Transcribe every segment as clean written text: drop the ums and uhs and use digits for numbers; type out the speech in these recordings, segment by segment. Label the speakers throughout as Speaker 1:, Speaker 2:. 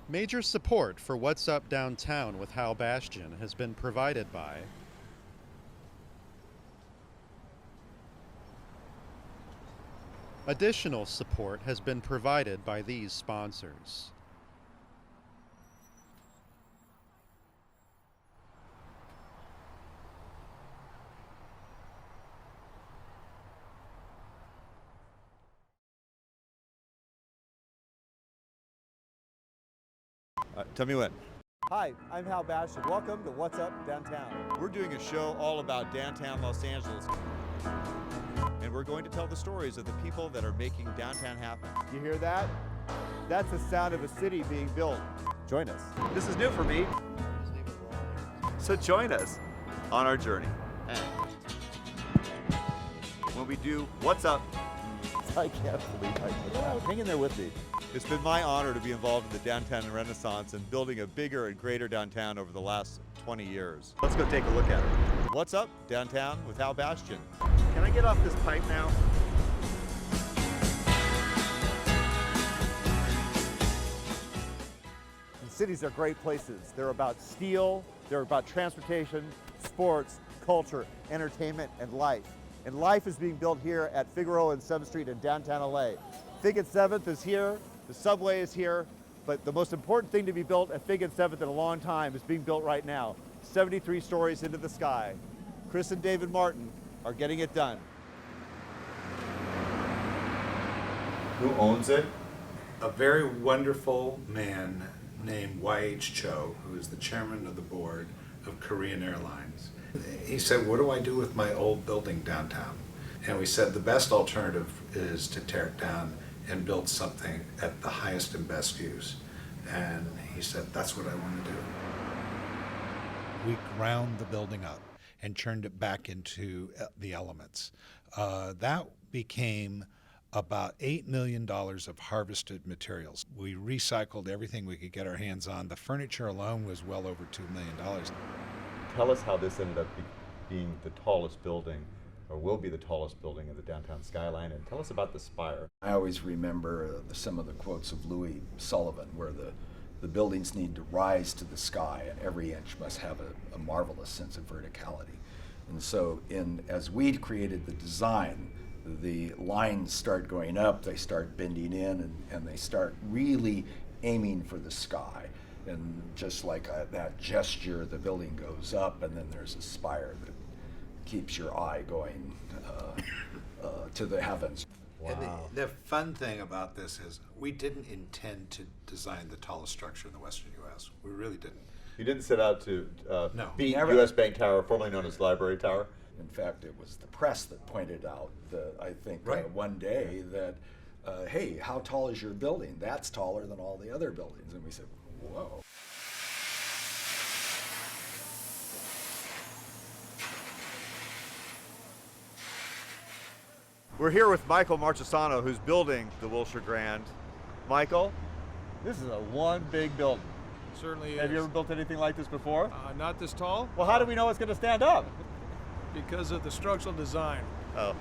Speaker 1: Major support for What's Up Downtown with Hal Bastian has been provided by additional support has been provided by these sponsors.
Speaker 2: Tell me when.
Speaker 3: Hi, I'm Hal Bastian. Welcome to What's Up Downtown.
Speaker 2: We're doing a show all about downtown Los Angeles. And we're going to tell the stories of the people that are making downtown happen.
Speaker 3: You hear that? That's the sound of a city being built. Join us. This is new for me. So join us on our journey. When we do What's Up. I can't believe I did that. Hang in there with me. It's been my honor to be involved in the downtown renaissance and building a bigger and greater downtown over the last 20 years. Let's go take a look at it. What's Up Downtown with Hal Bastian. Can I get off this pipe now? And cities are great places. They're about steel, they're about transportation, sports, culture, entertainment, and life. And life is being built here at Figueroa and 7th Street in downtown LA. Fig and 7th is here, the subway is here, but the most important thing to be built at Fig and 7th in a long time is being built right now. 73 stories into the sky. Chris and David Martin are getting it done.
Speaker 2: Who owns it?
Speaker 4: A very wonderful man named Y.H. Cho, who is the chairman of the board of Korean Airlines. He said, what do I do with my old building downtown? And we said the best alternative is to tear it down and build something at the highest and best use. And he said, that's what I want to do.
Speaker 5: We ground the building up and turned it back into the elements. That became about $8 million of harvested materials. We recycled everything we could get our hands on. The furniture alone was well over $2 million.
Speaker 2: Tell us how this ended up being the tallest building, or will be the tallest building of the downtown skyline, and tell us about the spire.
Speaker 6: I always remember some of the quotes of Louis Sullivan, where the buildings need to rise to the sky, and every inch must have a marvelous sense of verticality. And so as we created the design, the lines start going up, they start bending in, and they start really aiming for the sky. And just like that gesture, the building goes up, and then there's a spire that keeps your eye going to the heavens.
Speaker 4: Wow. And the fun thing about this is we didn't intend to design the tallest structure in the Western U.S. We really didn't.
Speaker 2: You didn't set out to
Speaker 4: No.
Speaker 2: beat U.S. Bank Tower, formerly known as Library Tower?
Speaker 6: In fact, it was the press that pointed out, I think,
Speaker 4: Right.
Speaker 6: one day that, hey, how tall is your building? That's taller than all the other buildings. And we said, whoa.
Speaker 3: We're here with Michael Marchesano, who's building the Wilshire Grand. Michael, this is a one big building.
Speaker 7: Certainly is.
Speaker 3: Have you ever built anything like this before?
Speaker 7: Not this tall.
Speaker 3: Well, how do we know it's going to stand up?
Speaker 7: Because of the structural design.
Speaker 3: Oh.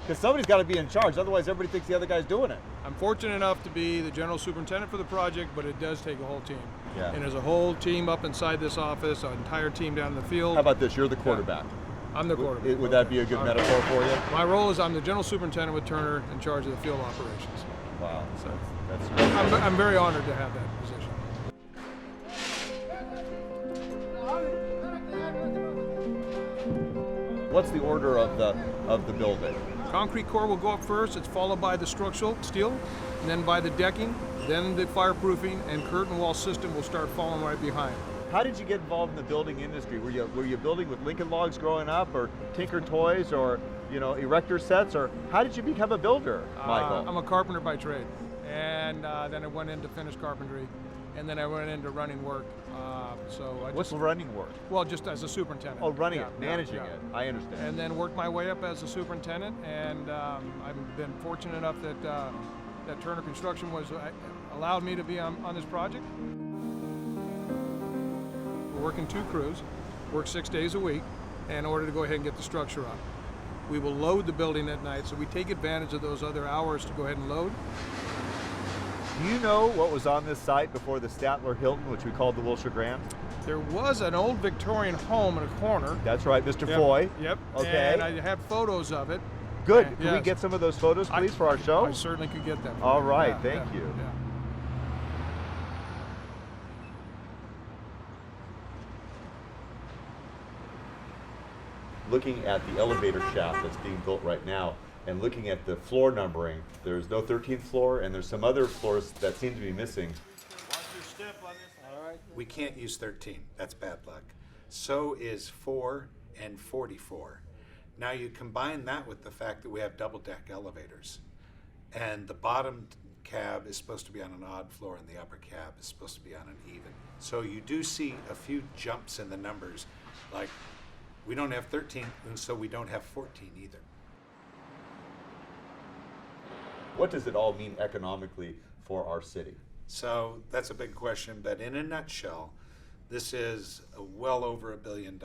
Speaker 3: Because somebody's got to be in charge, otherwise everybody thinks the other guy's doing it.
Speaker 7: I'm fortunate enough to be the general superintendent for the project, but it does take a whole team.
Speaker 2: Yeah.
Speaker 7: And there's a whole team up inside this office, an entire team down in the field.
Speaker 2: How about this? You're the quarterback.
Speaker 7: I'm the quarterback.
Speaker 2: Would that be a good metaphor for you?
Speaker 7: My role is I'm the general superintendent with Turner in charge of the field operations.
Speaker 2: Wow.
Speaker 7: So
Speaker 2: That's
Speaker 7: I'm very honored to have that position.
Speaker 2: What's the order of the building?
Speaker 7: Concrete core will go up first. It's followed by the structural steel, and then by the decking, then the fireproofing, and curtain wall system will start following right behind.
Speaker 2: How did you get involved in the building industry? Were you building with Lincoln Logs growing up, or Tinker Toys, or erector sets, or how did you become a builder, Michael?
Speaker 7: I'm a carpenter by trade, and then I went into finished carpentry, and then I went into running work.
Speaker 2: What's running work?
Speaker 7: Well, just as a superintendent.
Speaker 2: Oh, running it, managing it. I understand.
Speaker 7: And then worked my way up as a superintendent, and I've been fortunate enough that that Turner Construction allowed me to be on this project. We're working 2 crews, work 6 days a week in order to go ahead and get the structure up. We will load the building at night, so we take advantage of those other hours to go ahead and load.
Speaker 2: Do you know what was on this site before the Statler Hilton, which we called the Wilshire Grand?
Speaker 7: There was an old Victorian home in a corner.
Speaker 2: That's right, Mr.
Speaker 7: Yep.
Speaker 2: Foy.
Speaker 7: Yep.
Speaker 2: Okay.
Speaker 7: And I have photos of it.
Speaker 2: Good.
Speaker 7: And
Speaker 2: Can we
Speaker 7: yes.
Speaker 2: get some of those photos, please, for our show?
Speaker 7: I certainly could get them.
Speaker 2: All right,
Speaker 7: Yeah,
Speaker 2: thank
Speaker 7: yeah,
Speaker 2: you.
Speaker 7: yeah.
Speaker 2: Looking at the elevator shaft that's being built right now, and looking at the floor numbering, there's no 13th floor, and there's some other floors that seem to be missing.
Speaker 4: We can't use 13. That's bad luck. So is 4 and 44. Now you combine that with the fact that we have double-deck elevators, and the bottom cab is supposed to be on an odd floor and the upper cab is supposed to be on an even. So you do see a few jumps in the numbers, like we don't have 13, and so we don't have 14 either.
Speaker 2: What does it all mean economically for our city?
Speaker 4: So that's a big question, but in a nutshell, this is well over $1 billion,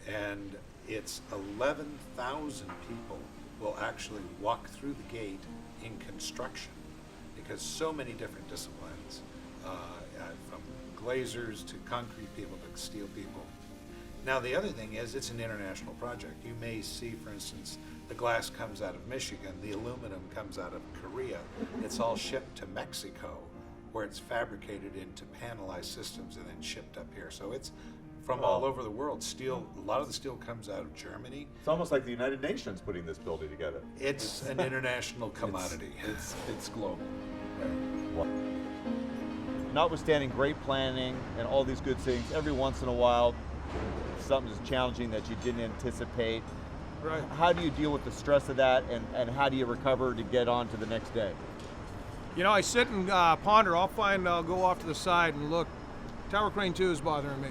Speaker 4: and it's 11,000 people will actually walk through the gate in construction, because so many different disciplines, from glazers to concrete people to steel people. Now the other thing is it's an international project. You may see, for instance, the glass comes out of Michigan, the aluminum comes out of Korea. It's all shipped to Mexico, where it's fabricated into panelized systems and then shipped up here. So it's from all over the world. Steel, a lot of the steel comes out of Germany.
Speaker 2: It's almost like the United Nations putting this building together.
Speaker 4: It's an international commodity.
Speaker 6: It's global.
Speaker 2: Notwithstanding great planning and all these good things, every once in a while, something's challenging that you didn't anticipate.
Speaker 7: Right.
Speaker 2: How do you deal with the stress of that, and how do you recover to get on to the next day?
Speaker 7: You know, I sit and ponder. I'll go off to the side and look. Tower Crane 2 is bothering me.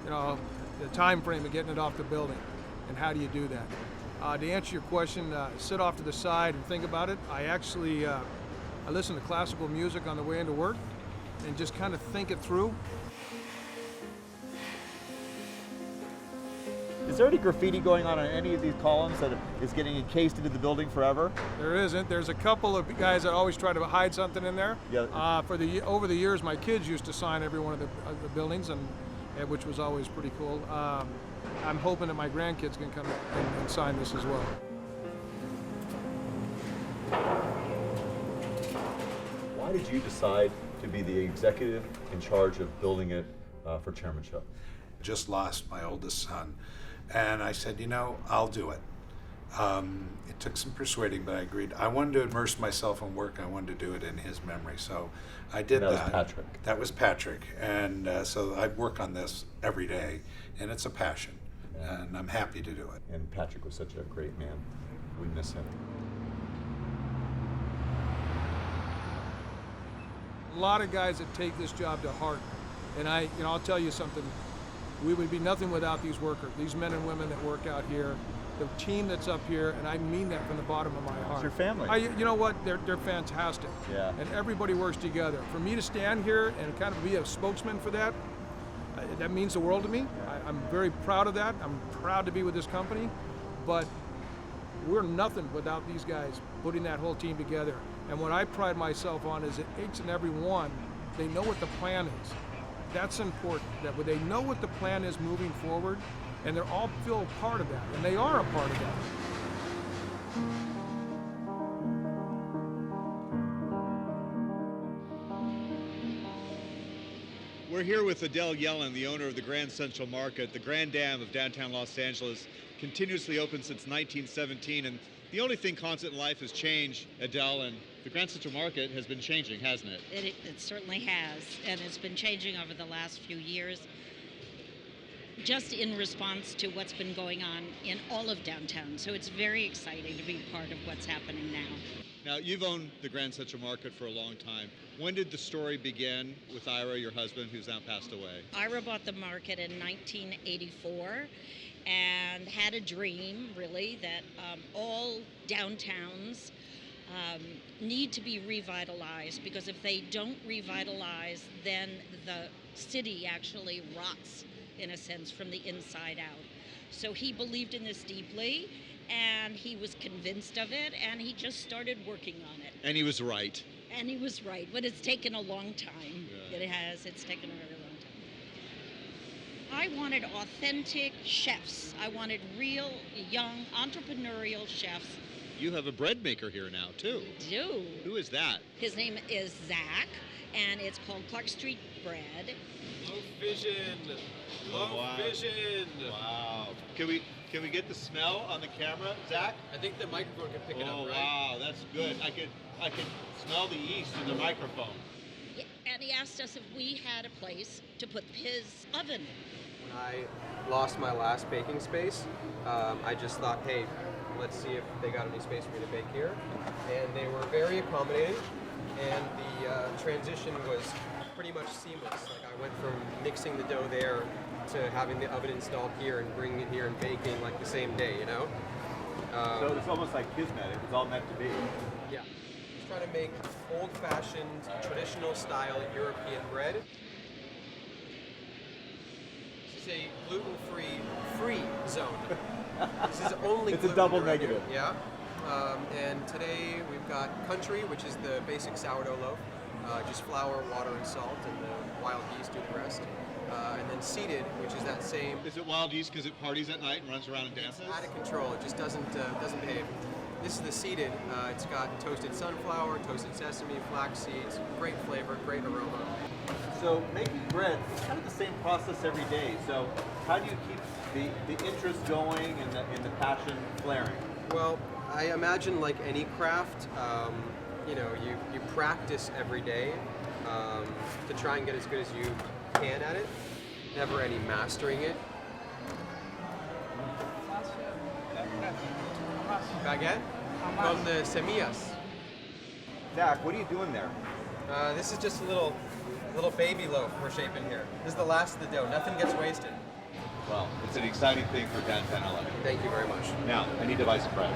Speaker 7: You know, the time frame of getting it off the building, and how do you do that? To answer your question, sit off to the side and think about it. I actually, I listen to classical music on the way into work and just kind of think it through.
Speaker 2: Is there any graffiti going on any of these columns that is getting encased into the building forever?
Speaker 7: There isn't. There's a couple of guys that always try to hide something in there.
Speaker 2: Yeah.
Speaker 7: Over the years, my kids used to sign every one of the buildings, and which was always pretty cool. I'm hoping that my grandkids can come and sign this as well.
Speaker 2: Why did you decide to be the executive in charge of building it for chairmanship?
Speaker 4: Just lost my oldest son, and I said, you know, I'll do it. It took some persuading, but I agreed. I wanted to immerse myself in work. I wanted to do it in his memory, so I did that.
Speaker 2: That was Patrick.
Speaker 4: That was Patrick, and so I work on this every day, and it's a passion, and I'm happy to do it.
Speaker 2: And Patrick was such a great man. We miss him.
Speaker 7: A lot of guys that take this job to heart, and I'll tell you something. We would be nothing without these workers, these men and women that work out here, the team that's up here, and I mean that from the bottom of my heart.
Speaker 2: It's your family.
Speaker 7: You know what? They're fantastic.
Speaker 2: Yeah.
Speaker 7: And everybody works together. For me to stand here and kind of be a spokesman for that, that means the world to me. I'm very proud of that. I'm proud to be with this company, but we're nothing without these guys putting that whole team together. And what I pride myself on is that each and every one, they know what the plan is. That's important, that they know what the plan is moving forward, and they're all feel a part of that, and they are a part of that.
Speaker 8: We're here with Adele Yellen, the owner of the Grand Central Market. The Grand Dam of downtown Los Angeles, continuously open since 1917, and the only thing constant in life has changed, Adele, and the Grand Central Market has been changing, hasn't it?
Speaker 9: It certainly has, and it's been changing over the last few years, just in response to what's been going on in all of downtown. So it's very exciting to be part of what's happening now.
Speaker 8: Now, you've owned the Grand Central Market for a long time. When did the story begin with Ira, your husband, who's now passed away?
Speaker 9: Ira bought the market in 1984 and had a dream, really, that all downtowns need to be revitalized, because if they don't revitalize, then the city actually rots, in a sense, from the inside out. So he believed in this deeply, and he was convinced of it, and he just started working on it.
Speaker 8: And he was right.
Speaker 9: And he was right, but it's taken a long time.
Speaker 8: Yeah.
Speaker 9: It has, it's taken a very long time. I wanted authentic chefs. I wanted real, young, entrepreneurial chefs.
Speaker 8: You have a bread maker here now, too.
Speaker 9: Do.
Speaker 8: Who is that?
Speaker 9: His name is Zach, and it's called Clark Street Bread.
Speaker 10: Low vision. Low vision.
Speaker 8: Wow. Can we get the smell on the camera, Zach?
Speaker 10: I think the microphone can pick it up, right?
Speaker 8: Wow, that's good. I can smell the yeast in the microphone.
Speaker 9: Yeah, and he asked us if we had a place to put his oven.
Speaker 10: When I lost my last baking space, I just thought, hey, let's see if they got any space for me to bake here. And they were very accommodating, and the transition was pretty much seamless. Like I went from mixing the dough there to having the oven installed here and bringing it here and baking like the same day, you know?
Speaker 2: So it's almost like kismet. It was all meant to be.
Speaker 10: Yeah. Just trying to make old-fashioned, traditional style European bread. This is a gluten-free, free zone. This is only
Speaker 2: It's a double
Speaker 10: gluten
Speaker 2: negative.
Speaker 10: Yeah. And today we've got country, which is the basic sourdough loaf. Just flour, water, and salt, and the wild yeast do the rest. And then seeded, which is that same.
Speaker 8: Is it wild yeast because it parties at night and runs around and dances?
Speaker 10: Out of control. It just doesn't behave. This is the seeded. It's got toasted sunflower, toasted sesame, flax seeds. Great flavor, great aroma.
Speaker 2: So making bread, it's kind of the same process every day. So how do you keep the interest going and the passion flaring?
Speaker 10: Well, I imagine like any craft, you practice every day to try and get as good as you can at it. Never any mastering it. Baguette con semillas.
Speaker 2: Zach, what are you doing there?
Speaker 10: This is just a little baby loaf we're shaping here. This is the last of the dough. Nothing gets wasted.
Speaker 2: Well, it's an exciting thing for downtown LA.
Speaker 10: Thank you very much.
Speaker 2: Now, I need to buy some bread.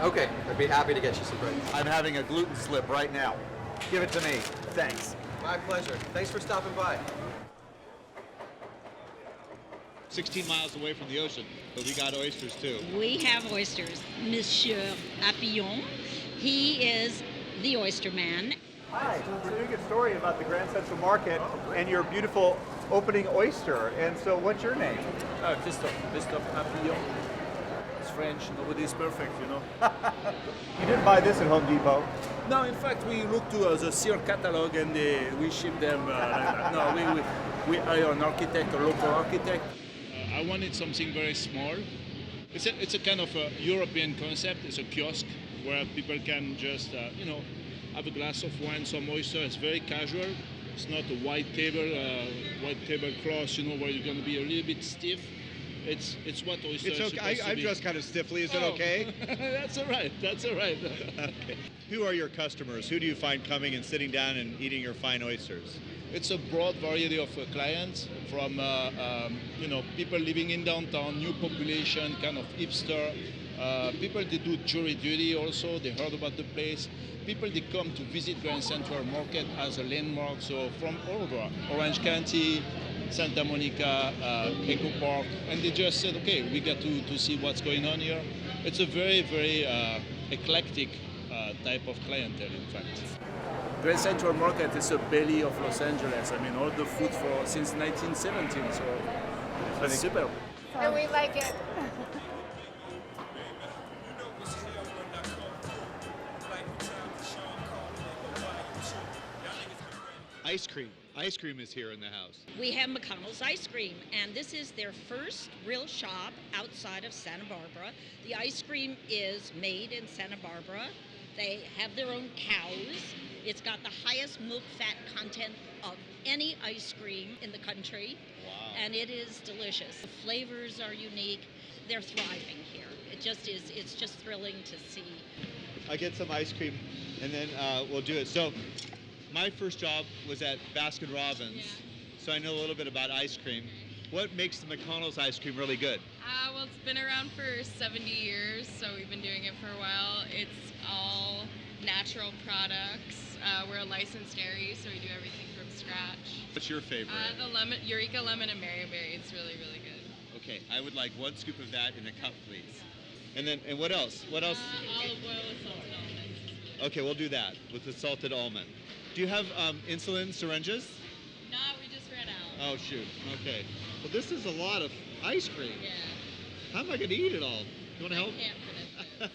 Speaker 10: Okay, I'd be happy to get you some bread.
Speaker 2: I'm having a gluten slip right now. Give it to me. Thanks.
Speaker 10: My pleasure. Thanks for stopping by.
Speaker 8: 16 miles away from the ocean, but we got oysters too.
Speaker 9: We have oysters. Monsieur Papillon, he is the Oyster Man.
Speaker 2: Hi, we're doing a story about the Grand Central Market and your beautiful opening oyster. And so what's your name?
Speaker 11: Christophe Papillon. It's French, nobody is perfect, you know.
Speaker 2: You didn't buy this at Home Depot.
Speaker 11: No, in fact, we looked to the Sear catalog and we ship them. We hire an architect, a local architect.
Speaker 12: I wanted something very small. It's a kind of a European concept. It's a kiosk where people can just, have a glass of wine, some oyster. It's very casual. It's not a white tablecloth, where you're going to be a little bit stiff. It's what oyster is
Speaker 8: It's okay. I'm dressed kind of stiffly. Is it okay?
Speaker 12: That's all right. That's all right.
Speaker 8: Okay. Who are your customers? Who do you find coming and sitting down and eating your fine oysters?
Speaker 12: It's a broad variety of clients, from people living in downtown, new population, kind of hipster, people that do jury duty also, they heard about the place, people that come to visit Grand Central Market as a landmark, so from all over, Orange County, Santa Monica, Echo Park, and they just said, okay, we got to see what's going on here. It's a very, very eclectic type of clientele, in fact.
Speaker 11: Grand Central Market is a belly of Los Angeles. I mean, all the food since 1917, so that's super.
Speaker 13: And we like it.
Speaker 8: Ice cream. Ice cream is here in the house.
Speaker 9: We have McConnells Ice Cream, and this is their first real shop outside of Santa Barbara. The ice cream is made in Santa Barbara. They have their own cows. It's got the highest milk fat content of any ice cream in the country.
Speaker 8: Wow.
Speaker 9: And it is delicious. The flavors are unique. They're thriving here. It's just thrilling to see.
Speaker 8: I get some ice cream and then we'll do it. So my first job was at Baskin-Robbins, so I know a little bit about ice cream. What makes the McConnells ice cream really good?
Speaker 14: Well, it's been around for 70 years, so we've been doing it for a while. It's all natural products. We're a licensed dairy, so we do everything from scratch.
Speaker 8: What's your favorite?
Speaker 14: The Eureka Lemon and Mary Mary. It's really, really good.
Speaker 8: Okay, I would like 1 scoop of that in a cup, please. And what else? What else?
Speaker 14: Olive oil with salted almonds.
Speaker 8: Okay, we'll do that with the salted almond. Do you have insulin syringes?
Speaker 14: No, we just ran out.
Speaker 8: Oh, shoot. Okay. Well, this is a lot of ice cream.
Speaker 14: Yeah.
Speaker 8: How am I going to eat it all? You want to help?
Speaker 14: I can't finish it.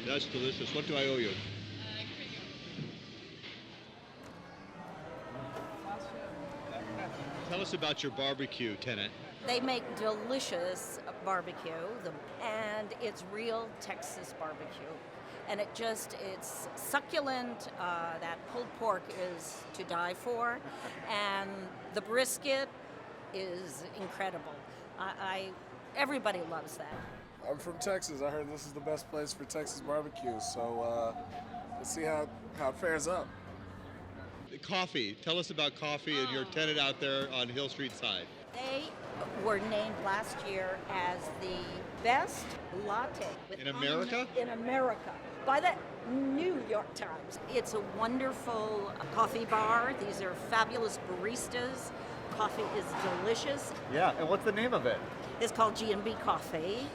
Speaker 8: That's delicious. What do I owe you? Tell us about your barbecue, tenant.
Speaker 13: They make delicious barbecue, and it's real Texas barbecue. And it's succulent. That pulled pork is to die for, and the brisket is incredible. Everybody loves that.
Speaker 15: I'm from Texas. I heard this is the best place for Texas barbecue, so let's see how it fares up.
Speaker 8: Coffee. Tell us about coffee and your tenant out there on Hill Street side.
Speaker 13: They were named last year as the best latte
Speaker 8: In America?
Speaker 13: In America, by the New York Times. It's a wonderful coffee bar. These are fabulous baristas. Coffee is delicious.
Speaker 2: Yeah, and what's the name of it?
Speaker 13: It's called G&B Coffee.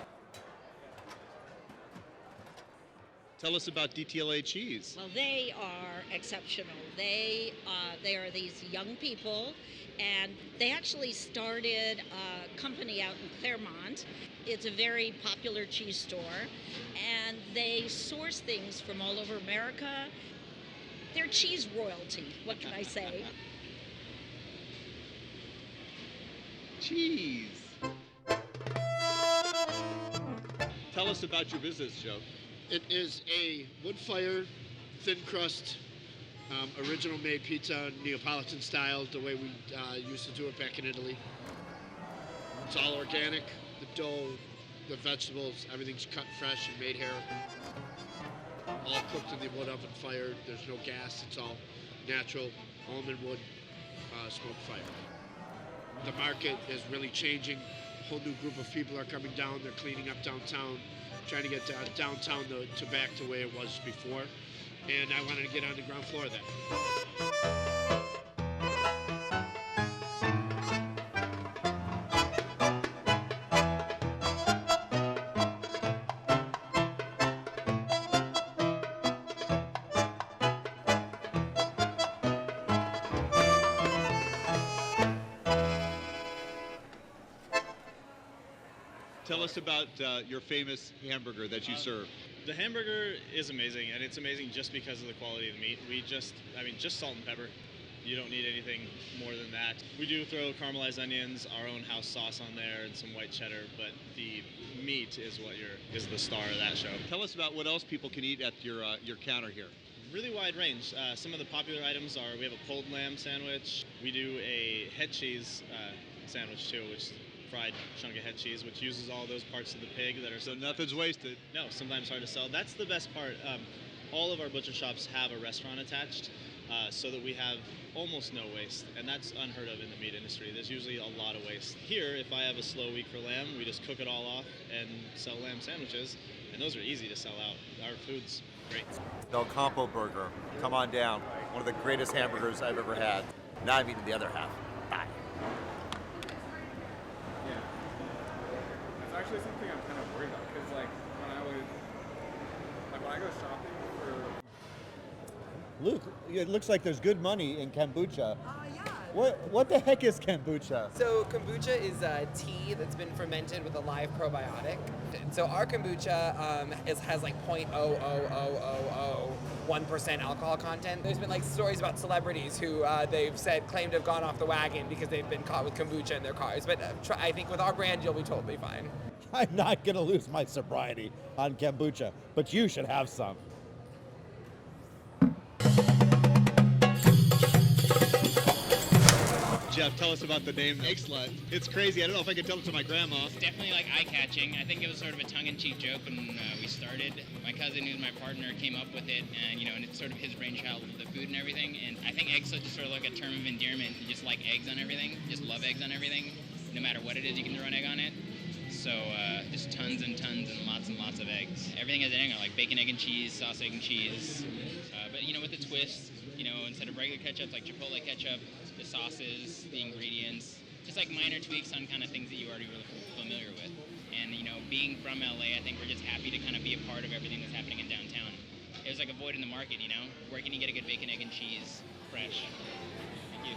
Speaker 8: Tell us about DTLA cheese.
Speaker 9: Well, they are exceptional. They are these young people, and they actually started a company out in Claremont. It's a very popular cheese store, and they source things from all over America. They're cheese royalty, what can I say?
Speaker 8: Cheese. Tell us about your business, Joe.
Speaker 16: It is a wood-fired, thin-crust, original-made pizza, Neapolitan style, the way we used to do it back in Italy. It's all organic. The dough, the vegetables, everything's cut fresh and made here. All cooked in the wood oven fired. There's no gas. It's all natural almond wood smoke fire. The market is really changing. A whole new group of people are coming down. They're cleaning up downtown, trying to get downtown to back to where it was before. And I wanted to get on the ground floor of that.
Speaker 8: Tell us about your famous hamburger that you serve.
Speaker 17: The hamburger is amazing, and it's amazing just because of the quality of the meat. Just salt and pepper. You don't need anything more than that. We do throw caramelized onions, our own house sauce on there, and some white cheddar, but the meat is is the star of that show.
Speaker 8: Tell us about what else people can eat at your counter here.
Speaker 17: Really wide range. Some of the popular items are, we have a pulled lamb sandwich. We do a head cheese sandwich too, which is fried chunk of head cheese, which uses all those parts of the pig that are
Speaker 8: so nothing's wasted.
Speaker 17: No, sometimes hard to sell. That's the best part. All of our butcher shops have a restaurant attached, so that we have almost no waste, and that's unheard of in the meat industry. There's usually a lot of waste. Here, if I have a slow week for lamb, we just cook it all off and sell lamb sandwiches, and those are easy to sell out. Our food's great.
Speaker 3: Del Campo Burger, come on down. One of the greatest hamburgers I've ever had. Now I'm eating the other half. Bye.
Speaker 18: It's actually something I'm kind of worried about, because like when I go shopping for...
Speaker 3: Luke, it looks like there's good money in kombucha.
Speaker 19: Yeah.
Speaker 3: What the heck is kombucha?
Speaker 19: So kombucha is tea that's been fermented with a live probiotic. So our kombucha has like 0.00001% alcohol content. There's been like stories about celebrities who they've claimed to have gone off the wagon because they've been caught with kombucha in their cars. But I think with our brand, you'll be totally fine.
Speaker 3: I'm not going to lose my sobriety on kombucha, but you should have some.
Speaker 8: Jeff, tell us about the name Egg Slut. It's crazy. I don't know if I can tell it to my grandma.
Speaker 20: It's definitely like eye-catching. I think it was sort of a tongue-in-cheek joke when we started. My cousin, who's my partner, came up with it, and and it's sort of his brainchild with the food and everything. And I think Egg Slut just sort of like a term of endearment. You just like eggs on everything, just love eggs on everything. No matter what it is, you can throw an egg on it. So just tons and tons and lots of eggs. Everything has an egg on it, like bacon, egg, and cheese, sauce, egg, and cheese. But with the twist, instead of regular ketchup, it's like Chipotle ketchup. the sauces, the ingredients, just like minor tweaks on kind of things that you already really familiar with. And you know, being from LA, I think we're just happy to kind of be a part of everything that's happening in downtown. There's like a void in the market, you know? Where can you get a good bacon, egg, and cheese, fresh? Thank you.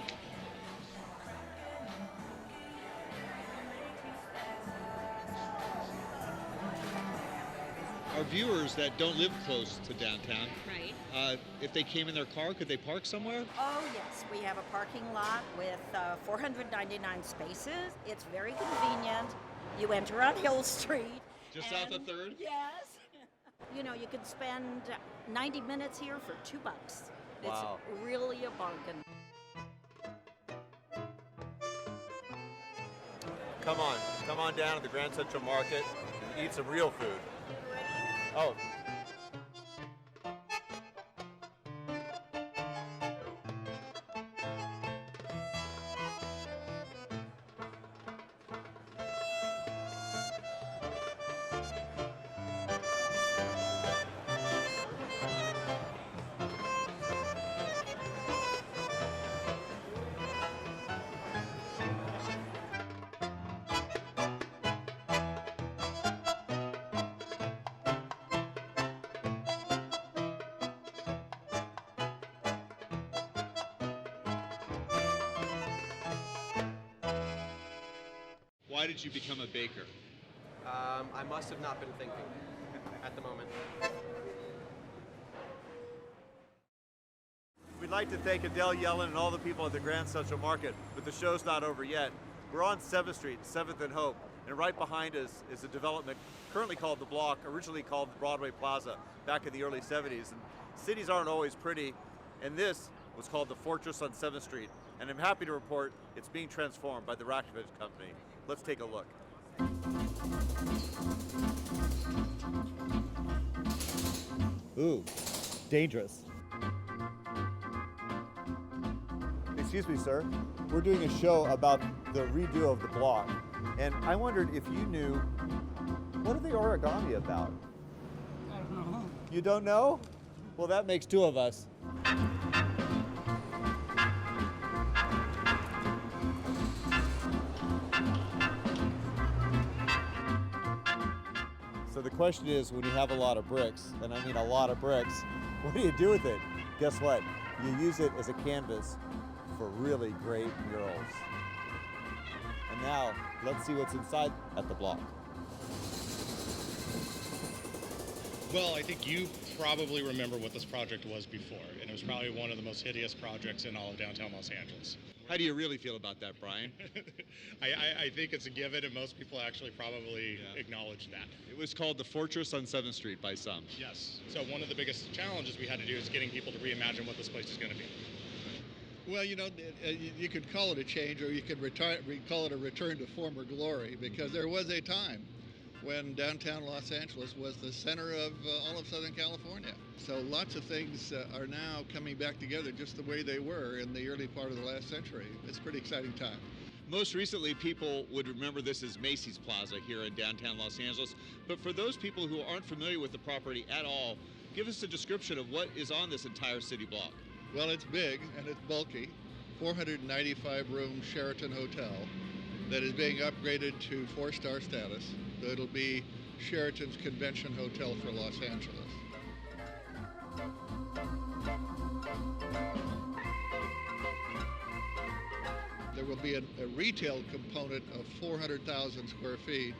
Speaker 8: Our viewers that don't live close to downtown,
Speaker 9: Right.
Speaker 8: If they came in their car, could they park somewhere?
Speaker 13: Oh, yes. We have a parking lot with 499 spaces. It's very convenient. You enter on Hill Street.
Speaker 8: Just south of 3rd?
Speaker 13: Yes. You know, you can spend 90 minutes here for $2.
Speaker 3: Wow.
Speaker 13: It's really a bargain.
Speaker 3: Come on down to the Grand Central Market and eat some real food. Oh.
Speaker 8: Why did you become a baker?
Speaker 10: I must have not been thinking at the moment.
Speaker 3: We'd like to thank Adele Yellen and all the people at the Grand Central Market, but the show's not over yet. We're on 7th Street, 7th and Hope, and right behind us is a development currently called The Block, originally called Broadway Plaza, back in the early 70s. And cities aren't always pretty, and this was called the Fortress on 7th Street, and I'm happy to report it's being transformed by the Ratkovich Company. Let's take a look. Ooh, dangerous. Excuse me, sir. We're doing a show about the redo of the block, and I wondered if you knew, what are the origami about?
Speaker 21: I don't know.
Speaker 3: You don't know? Well, that makes two of us. So the question is, when you have a lot of bricks, and I mean a lot of bricks, what do you do with it? Guess what? You use it as a canvas for really great murals. And now, let's see what's inside at the block.
Speaker 22: Well, I think you probably remember what this project was before, and it was probably one of the most hideous projects in all of downtown Los Angeles.
Speaker 8: How do you really feel about that, Brian?
Speaker 22: I think it's a given, and most people actually probably acknowledge that.
Speaker 8: It was called the Fortress on 7th Street by some.
Speaker 22: Yes. So one of the biggest challenges we had to do is getting people to reimagine what this place is going to be.
Speaker 23: Well, you know, you could call it a change, or you could call it a return to former glory, because there was a time when downtown Los Angeles was the center of all of Southern California. So lots of things are now coming back together just the way they were in the early part of the last century. It's a pretty exciting time.
Speaker 8: Most recently, people would remember this as Macy's Plaza here in downtown Los Angeles. But for those people who aren't familiar with the property at all, give us a description of what is on this entire city block.
Speaker 23: Well, it's big and it's bulky. 495-room Sheraton Hotel that is being upgraded to 4-star status. So it'll be Sheraton's convention hotel for Los Angeles. There will be a retail component of 400,000 square feet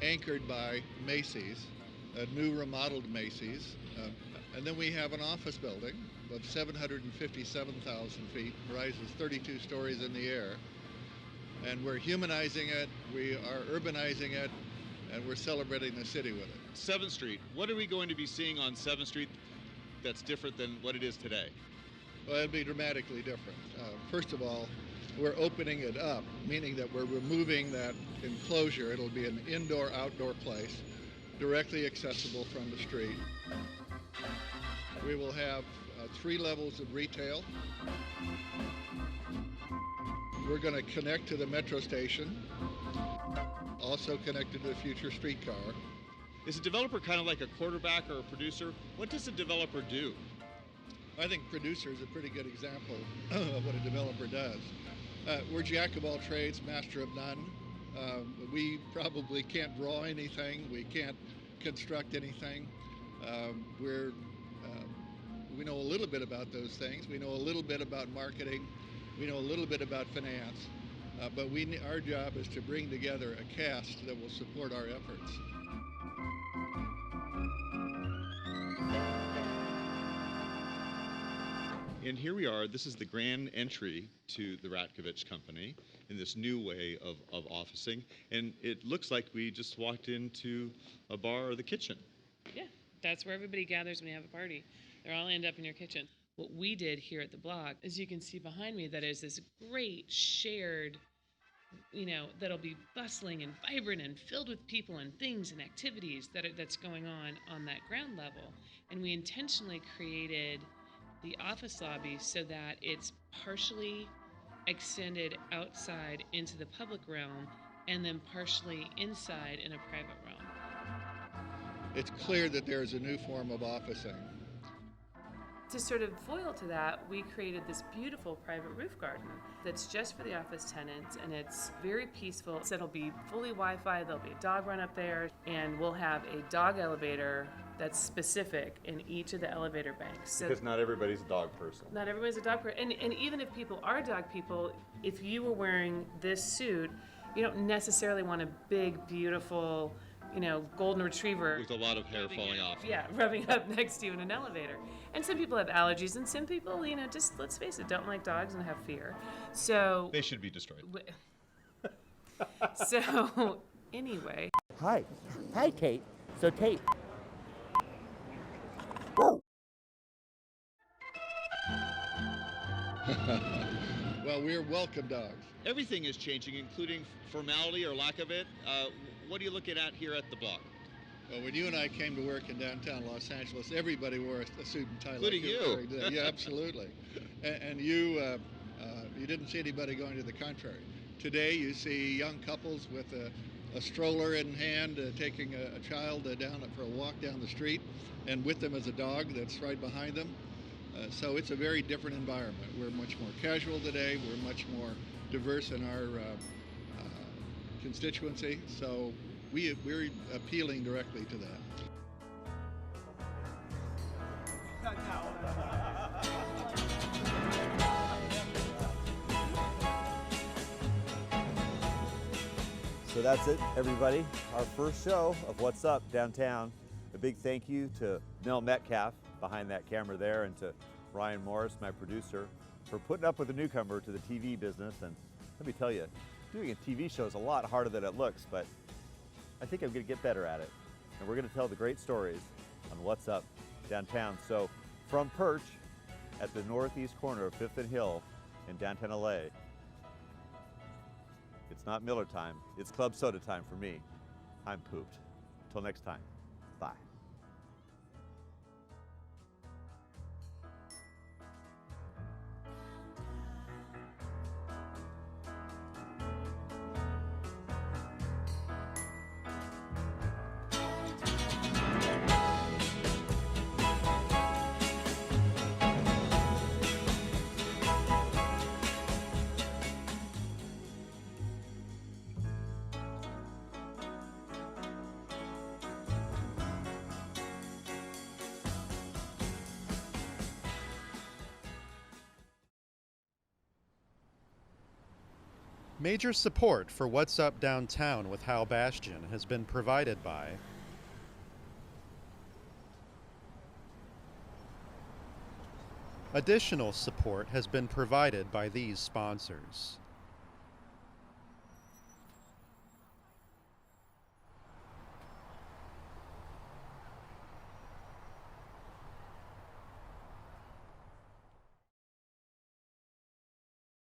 Speaker 23: anchored by Macy's, a new remodeled Macy's. And then we have an office building of 757,000 feet, rises 32 stories in the air. And we're humanizing it, we are urbanizing it, and we're celebrating the city with it.
Speaker 8: 7th Street, what are we going to be seeing on 7th Street that's different than what it is today?
Speaker 23: Well, it'll be dramatically different. First of all, we're opening it up, meaning that we're removing that enclosure. It'll be an indoor-outdoor place, directly accessible from the street. We will have 3 levels of retail. We're going to connect to the metro station, also connected to the future streetcar.
Speaker 8: Is a developer kind of like a quarterback or a producer? What does a developer do?
Speaker 23: I think producer is a pretty good example of what a developer does. We're jack of all trades, master of none. We probably can't draw anything. We can't construct anything. We know a little bit about those things. We know a little bit about marketing. We know a little bit about finance. But our job is to bring together a cast that will support our efforts.
Speaker 2: And here we are. This is the grand entry to the Ratkovich Company in this new way of officing. And it looks like we just walked into a bar or the kitchen.
Speaker 1: Yeah, that's where everybody gathers when you have a party. They all end up in your kitchen. What we did here at the block, as you can see behind me, that is this great shared, that'll be bustling and vibrant and filled with people and things and activities that's going on that ground level. And we intentionally created the office lobby so that it's partially extended outside into the public realm and then partially inside in a private realm.
Speaker 23: It's clear that there is a new form of officing.
Speaker 1: To sort of foil to that, we created this beautiful private roof garden that's just for the office tenants, and it's very peaceful. So it'll be fully Wi-Fi, there'll be a dog run up there, and we'll have a dog elevator that's specific in each of the elevator banks. So
Speaker 2: because not everybody's a dog person.
Speaker 1: not everybody's a dog person. And even if people are dog people, if you were wearing this suit, you don't necessarily want a big, beautiful, golden retriever.
Speaker 2: With a lot of hair falling off.
Speaker 1: Yeah, rubbing up next to you in an elevator. And some people have allergies, and some people, just let's face it, don't like dogs and have fear. So
Speaker 2: They should be destroyed.
Speaker 1: So anyway.
Speaker 3: Hi, Tate. So Tate.
Speaker 23: Well, we're welcome dogs.
Speaker 2: Everything is changing, including formality or lack of it. What are you looking at here at the block?
Speaker 23: Well, when you and I came to work in downtown Los Angeles, everybody wore a suit and tie.
Speaker 2: Including
Speaker 23: like
Speaker 2: you.
Speaker 23: Wearing. Yeah, absolutely. And you didn't see anybody going to the contrary. Today, you see young couples with a stroller in hand, taking a child down for a walk down the street, and with them is a dog that's right behind them. So it's a very different environment. We're much more casual today. We're much more diverse in our constituency. So we're appealing directly to that.
Speaker 3: So that's it, everybody. Our first show of What's Up Downtown. A big thank you to Mel Metcalf behind that camera there, and to Ryan Morris, my producer, for putting up with a newcomer to the TV business. And let me tell you, doing a TV show is a lot harder than it looks, but I think I'm going to get better at it. And we're going to tell the great stories on What's Up Downtown. So from Perch at the northeast corner of 5th and Hill in downtown LA, it's not Miller time, it's club soda time for me. I'm pooped. Until next time, bye.
Speaker 5: Major support for What's Up Downtown with Hal Bastian has been provided by additional support has been provided by these sponsors.